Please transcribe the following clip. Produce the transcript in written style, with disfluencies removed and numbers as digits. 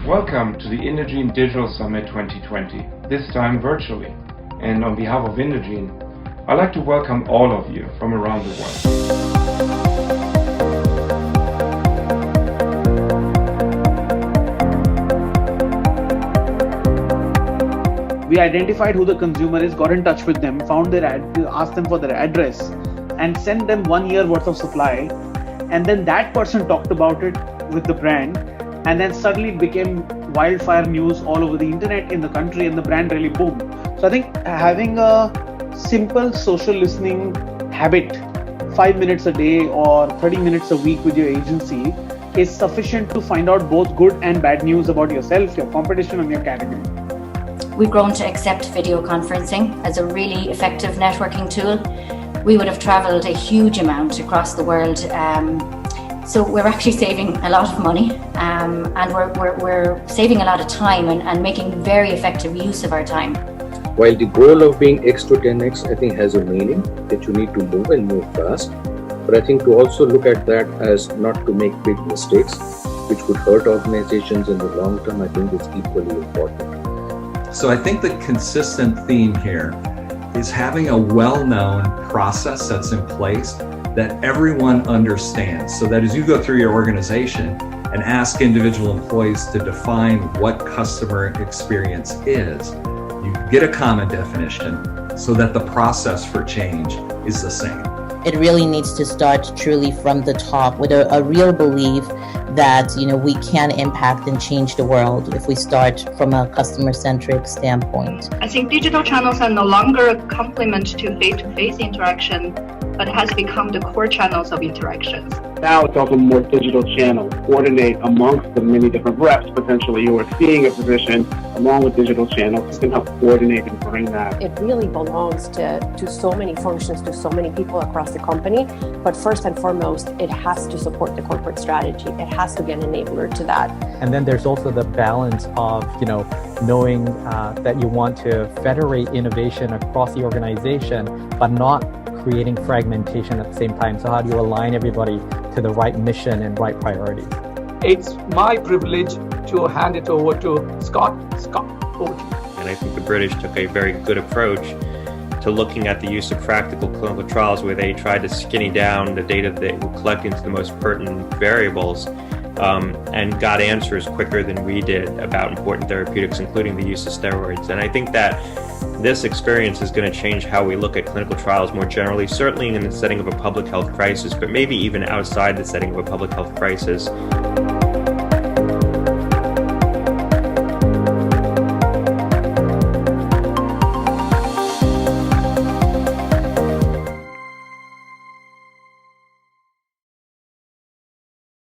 Welcome to the Indegene Digital Summit 2020, this time virtually. And on behalf of Indegene, I'd like to welcome all of you from around the world. We identified who the consumer is, got in touch with them, found their asked them for their address, and sent them 1 year worth of supply. And then that person talked about it with the brand, and then suddenly it became wildfire news all over the internet in the country, and the brand really boomed. So I think having a simple social listening habit, 5 minutes a day or 30 minutes a week with your agency, is sufficient to find out both good and bad news about yourself, your competition, and your category. We've grown to accept video conferencing as a really effective networking tool. We would have traveled a huge amount across the world. So we're actually saving a lot of money, and we're saving a lot of time and making very effective use of our time. While the goal of being X to 10X, I think, has a meaning that you need to move and move fast. But I think to also look at that as not to make big mistakes, which could hurt organizations in the long term, I think is equally important. So I think the consistent theme here is having a well-known process that's in place that everyone understands, so that as you go through your organization and ask individual employees to define what customer experience is, you get a common definition so that the process for change is the same. It really needs to start truly from the top with a real belief that we can impact and change the world if we start from a customer-centric standpoint. I think digital channels are no longer a complement to face-to-face interaction, but has become the core channels of interactions. Now it's also more digital channel, coordinate amongst the many different reps potentially who are seeing a physician along with digital channels can help coordinate and bring that. It really belongs to so many functions, to so many people across the company, but first and foremost, it has to support the corporate strategy. It has to be an enabler to that. And then there's also the balance of, knowing that you want to federate innovation across the organization, but not creating fragmentation at the same time. So how do you align everybody to the right mission and right priorities? It's my privilege to hand it over to Scott. Scott, over to you. And I think the British took a very good approach to looking at the use of practical clinical trials, where they tried to skinny down the data that they were collecting to the most pertinent variables, and got answers quicker than we did about important therapeutics, including the use of steroids. And I think that this experience is going to change how we look at clinical trials more generally, certainly in the setting of a public health crisis, but maybe even outside the setting of a public health crisis.